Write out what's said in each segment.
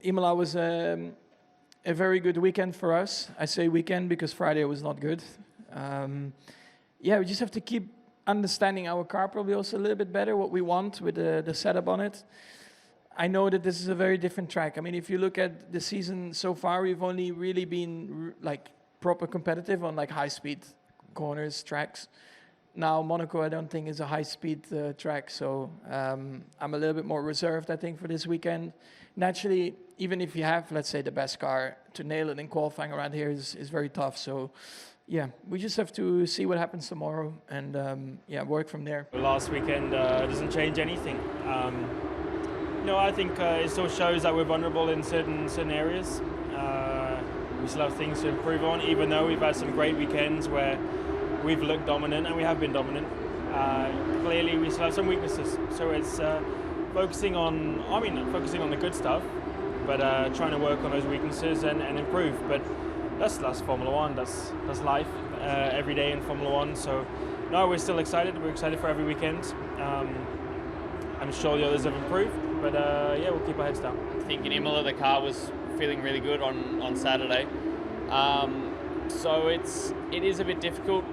Imola was a very good weekend for us. I say weekend because Friday was not good. Yeah, we just have to keep understanding our car probably also a little bit better, what we want with the setup on it. I know that this is a very different track. I mean, if you look at the season so far, we've only really been like proper competitive on like high-speed corners, tracks. Now, Monaco, I don't think is a high-speed track, so I'm a little bit more reserved, I think, for this weekend. Naturally, even if you have, let's say, the best car, to nail it in qualifying around here is very tough. So, yeah, we just have to see what happens tomorrow and, yeah, work from there. Last weekend doesn't change anything. I think it still shows that we're vulnerable in certain areas. We still have things to improve on, even though we've had some great weekends where we've looked dominant and we have been dominant. Clearly, we still have some weaknesses. So it's focusing on the good stuff, but trying to work on those weaknesses and improve. But that's Formula One. That's life every day in Formula One. So no, we're still excited. We're excited for every weekend. I'm sure the others have improved, but yeah, we'll keep our heads down. I think in Imola the car was feeling really good on Saturday. So it is a bit difficult,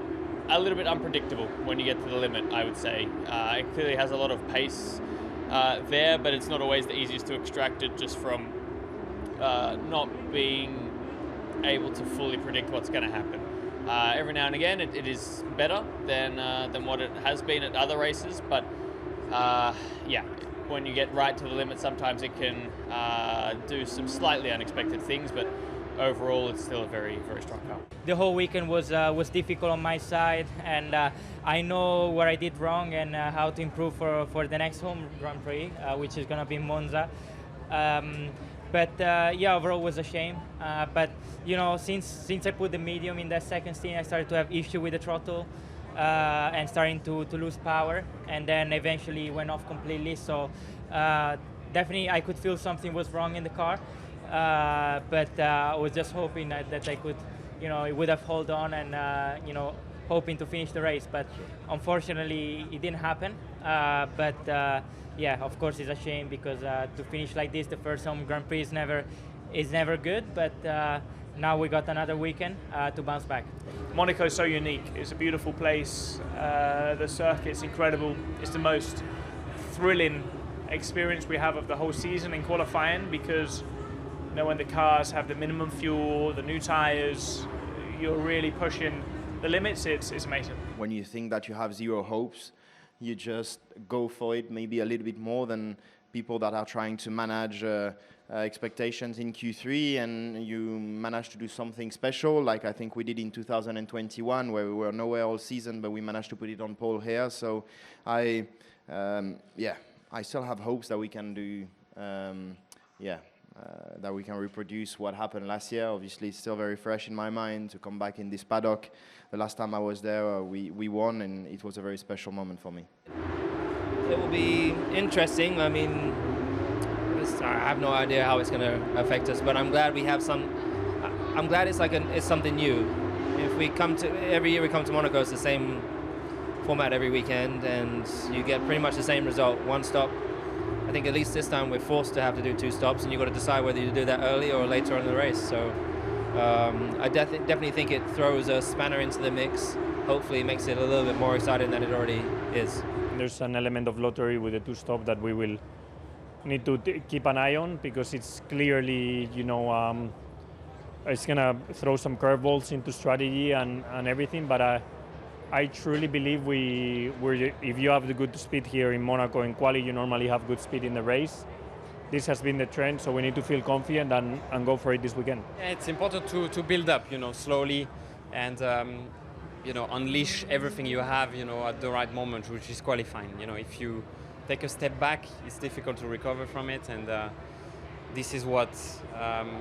a little bit unpredictable when you get to the limit, I would say. It clearly has a lot of pace there, but it's not always the easiest to extract it just from not being able to fully predict what's going to happen. Every now and again it is better than what it has been at other races, but yeah, when you get right to the limit, sometimes it can do some slightly unexpected things, but overall it's still a very, very strong car. The whole weekend was difficult on my side, and I know where I did wrong and how to improve for the next home Grand Prix, which is going to be Monza. But yeah, overall was a shame. But you know, since I put the medium in that second stint, I started to have issue with the throttle and starting to lose power, and then eventually went off completely. So definitely I could feel something was wrong in the car. But I was just hoping that I could, you know, it would have held on and, you know, hoping to finish the race. But unfortunately, it didn't happen. But yeah, of course, it's a shame because to finish like this, the first home Grand Prix is never good. But now we got another weekend to bounce back. Monaco is so unique. It's a beautiful place. The circuit's incredible. It's the most thrilling experience we have of the whole season in qualifying because when the cars have the minimum fuel, the new tires, you're really pushing the limits. It's amazing. When you think that you have zero hopes, you just go for it maybe a little bit more than people that are trying to manage expectations in Q3, and you manage to do something special like I think we did in 2021 where we were nowhere all season, but we managed to put it on pole here. So I still have hopes that we can do, that we can reproduce what happened last year. Obviously, it's still very fresh in my mind to come back in this paddock. The last time I was there, we won, and it was a very special moment for me. It will be interesting. I mean, I have no idea how it's going to affect us, but I'm glad we have some. I'm glad it's something new. If we come to every year, we come to Monaco, it's the same format every weekend, and you get pretty much the same result, one stop. I think at least this time we're forced to have to do 2 stops, and you've got to decide whether you do that early or later in the race. So I definitely think it throws a spanner into the mix. Hopefully it makes it a little bit more exciting than it already is. There's an element of lottery with the 2 stop that we will need to keep an eye on because it's clearly, it's going to throw some curveballs into strategy and everything, but I truly believe if you have the good speed here in Monaco in quali, you normally have good speed in the race. This has been the trend, so we need to feel confident and go for it this weekend. It's important to build up, slowly and, unleash everything you have, at the right moment, which is qualifying. If you take a step back, it's difficult to recover from it, and this is what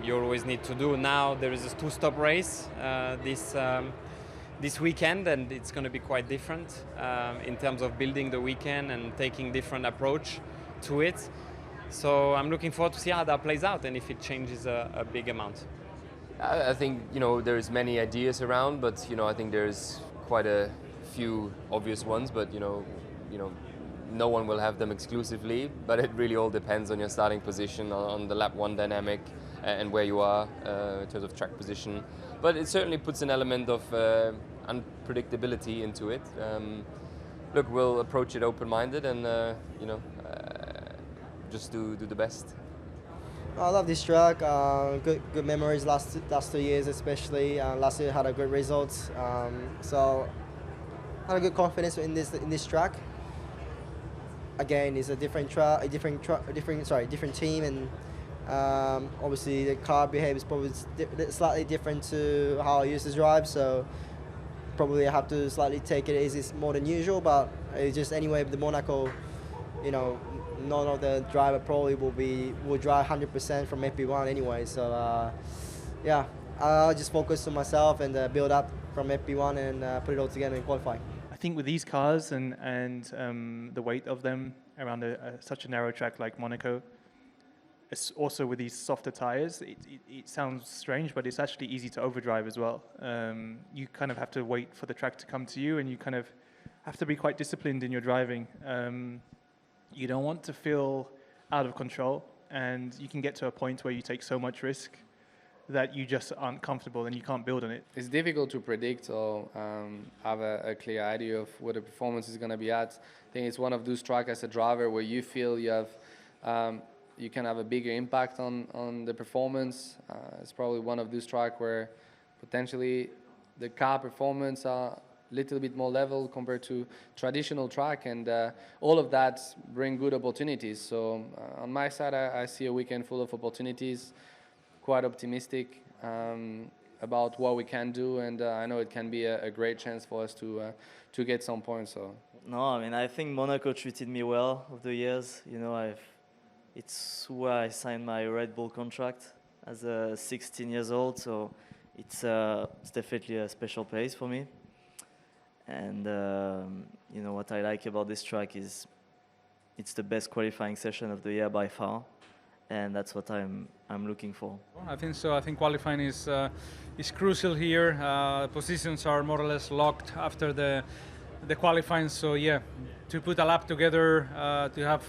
you always need to do. Now there is a 2-stop race this weekend, and it's going to be quite different in terms of building the weekend and taking different approach to it. So I'm looking forward to see how that plays out and if it changes a big amount. I think there's many ideas around, but I think there's quite a few obvious ones. But no one will have them exclusively, but it really all depends on your starting position, on the lap 1 dynamic, and where you are in terms of track position. But it certainly puts an element of unpredictability into it. Look, we'll approach it open-minded and just do the best. I love this track. Good memories last 2 years, especially. Last year had a good results, so had a good confidence in this track. Again, it's a different team, and obviously the car behaves probably slightly different to how I used to drive. So probably I have to slightly take it easy more than usual. But it's just anyway, the Monaco, none of the driver probably will drive 100% from FP1 anyway. So yeah, I'll just focus on myself and build up from FP1 and put it all together in qualifying. I think with these cars and the weight of them around such a narrow track like Monaco, it's also with these softer tires, it sounds strange, but it's actually easy to overdrive as well. You kind of have to wait for the track to come to you, and you kind of have to be quite disciplined in your driving. You don't want to feel out of control, and you can get to a point where you take so much risk that you just aren't comfortable and you can't build on it. It's difficult to predict or have a clear idea of what the performance is going to be at. I think it's one of those tracks as a driver where you feel you have you can have a bigger impact on the performance. It's probably one of those tracks where potentially the car performance are a little bit more level compared to traditional track, and all of that bring good opportunities. So on my side, I see a weekend full of opportunities, quite optimistic about what we can do, and I know it can be a great chance for us to get some points. So no, I mean, I think Monaco treated me well over the years. It's where I signed my Red Bull contract as a 16 years old, so it's definitely a special place for me. And what I like about this track is it's the best qualifying session of the year by far, and that's what I'm looking for. I think so. I think qualifying is crucial here. Positions are more or less locked after the qualifying. So yeah, to put a lap together, to have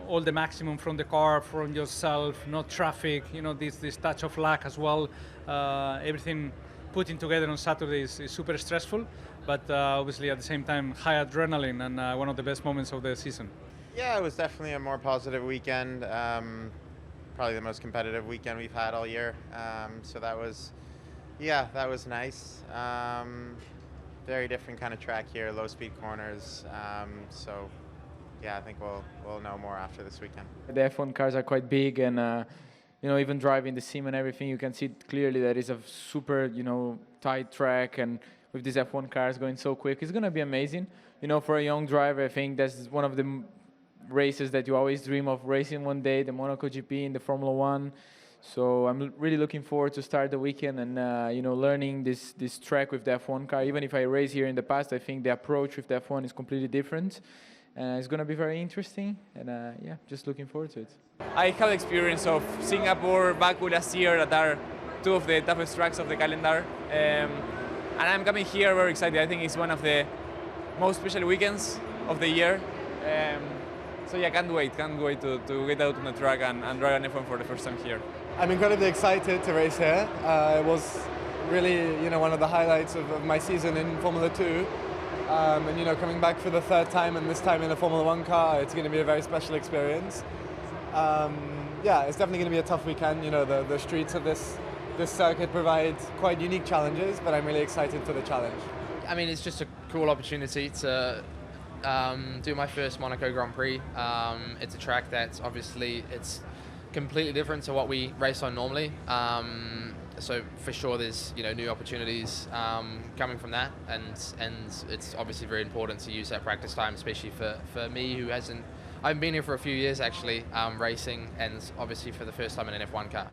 all the maximum from the car, from yourself, not traffic. This touch of luck as well. Everything putting together on Saturday is super stressful, but obviously at the same time high adrenaline and one of the best moments of the season. Yeah, it was definitely a more positive weekend. Probably the most competitive weekend we've had all year. So that was nice. Very different kind of track here, low speed corners. So yeah, I think we'll know more after this weekend. The F1 cars are quite big, and even driving the sim and everything, you can see clearly that it's a super tight track, and with these F1 cars going so quick, it's going to be amazing. For a young driver, I think that's one of the races that you always dream of racing one day, the Monaco GP in the Formula 1. So I'm really looking forward to start the weekend and learning this track with the F1 car. Even if I raced here in the past, I think the approach with the F1 is completely different. It's going to be very interesting, and just looking forward to it. I have the experience of Singapore, Baku last year, that are two of the toughest tracks of the calendar. And I'm coming here very excited. I think it's one of the most special weekends of the year. So yeah, can't wait to get out on the track and drive an F1 for the first time here. I'm incredibly excited to race here. It was really, one of the highlights of my season in Formula 2. And coming back for the third time, and this time in a Formula 1 car, it's going to be a very special experience. It's definitely going to be a tough weekend. The streets of this circuit provide quite unique challenges, but I'm really excited for the challenge. I mean, it's just a cool opportunity to do my first Monaco Grand Prix. It's a track that's obviously it's completely different to what we race on normally. So for sure, there's new opportunities coming from that, and it's obviously very important to use that practice time, especially for me who I've been here for a few years actually, racing, and obviously for the first time in an F1 car.